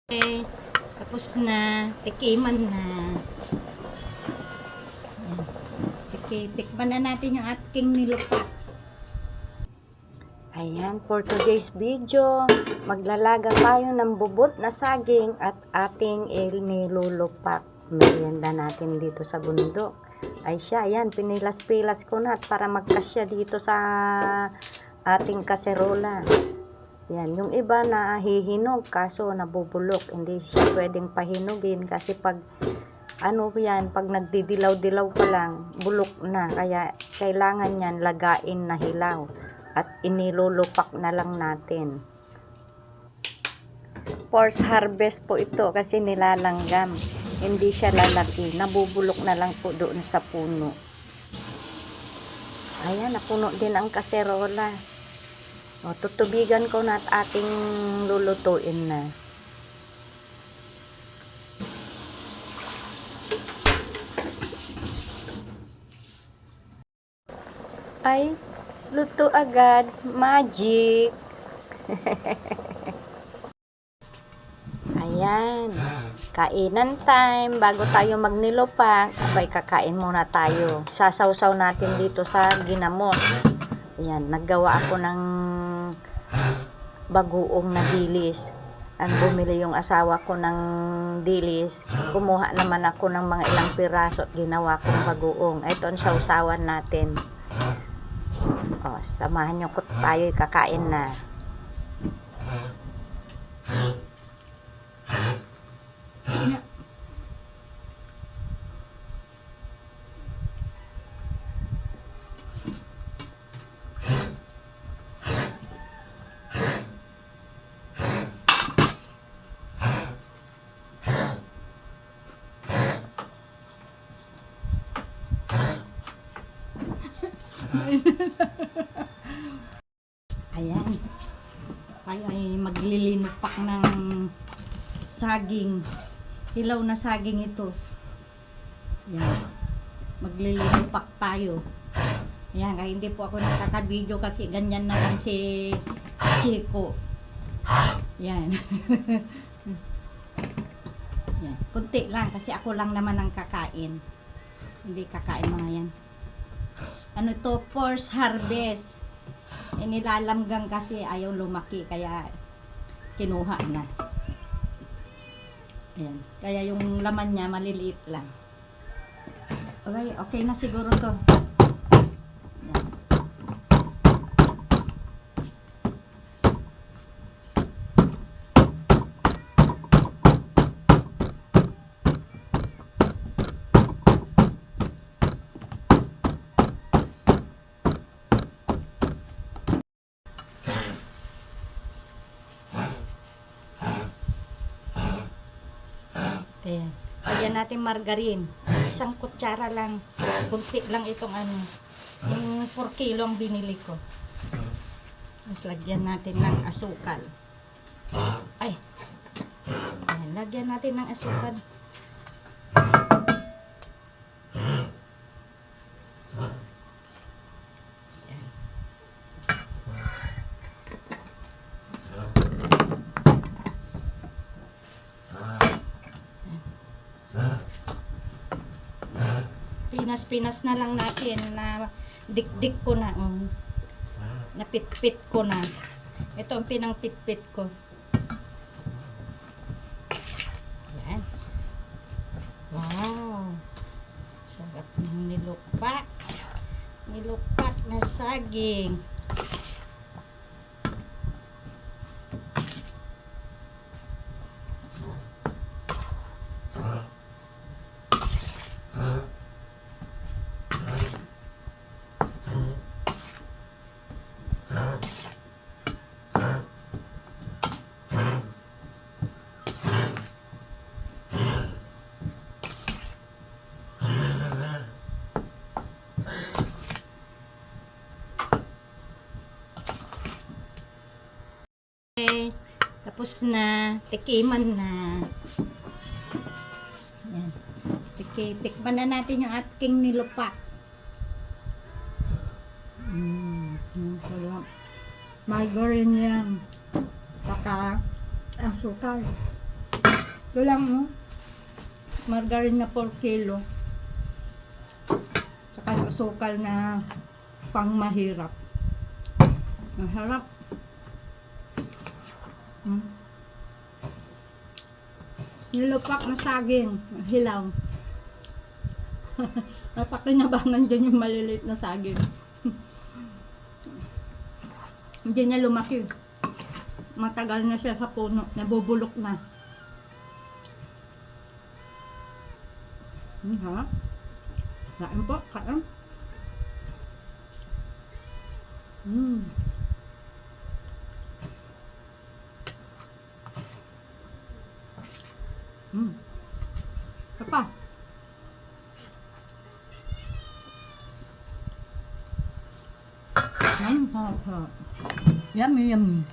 Okay, tapos na, tikiman na. Okay, tikman na natin yung ating nilupak. Ayan, for today's video, maglalaga tayo ng bubot na saging at ating nilulupak. Merienda natin dito sa bundok. Ay siya, ayan, pinilas-pilas ko na para magkasya dito sa ating kaserola. Yan, yung iba na hihinog kaso nabubulok, hindi siya pwedeng pahinugin kasi pag ano yan, pag nagdidilaw-dilaw pa lang, bulok na, kaya kailangan yan lagain na hilaw at inilulupak na lang natin. Force harvest po ito kasi nilalanggam, hindi siya lalaki, nabubulok na lang po doon sa puno. Ayan, napuno din ang kaserola. O, tutubigan ko na at ating lulutuin na. Ay, luto agad. Magic. Ayan. Kainan time. Bago tayo magnilupak, abay kakain muna tayo. Sasawsaw natin dito sa ginamos. Ayan, naggawa ako ng bagoong na dilis. Ang bumili yung asawa ko ng dilis, kumuha naman ako ng mga ilang piraso at ginawa kong bagoong. Ito ang sausawan natin. O, samahan nyo ko tayo kakain na. Ayan, tayo ay maglilinupak ng saging, hilaw na saging ito. Ayan, maglilinupak tayo. Ayan, kaya hindi po ako nakaka-video kasi ganyan na lang si Chico. Ayan. Ayan, kunti lang kasi ako lang naman ang kakain, hindi kakain mga yan. Ano to, force harvest. Nilalamgang kasi ayaw lumaki kaya kinuha na. Ayan. Kaya yung laman niya maliliit lang. Okay, okay na siguro to. Ayan. Ayan. Lagyan natin margarine. Isang kutsara lang. Kunti lang itong ano. Yung 4 kilo ang binili ko. Mas lagyan natin ng asukal. Ay. Ayan. Lagyan natin ng asukal. Pinas-pinas na lang natin na dik-dik ko na. Napit-pit ko na. Ito ang pinang-pit-pit ko. Yan. Wow. Sarap ng nilupak. Nilupak na saging. Okay, tapos na, tikiman na. Yan. Tikman na natin yung ating nilupak. Margarine yan. Saka asukal. Ito lang, no? Margarine na 4 kilo. Saka yung asukal na pang mahirap. Masarap. Nilupak na saging. Hilaw. Napakinabangan dyan yung maliliit na saging. Hindi niya lumaki. Matagal na siya sa puno. Nabubulok na. Ha? Kain po. Kain. Apa? Yummy, yummy.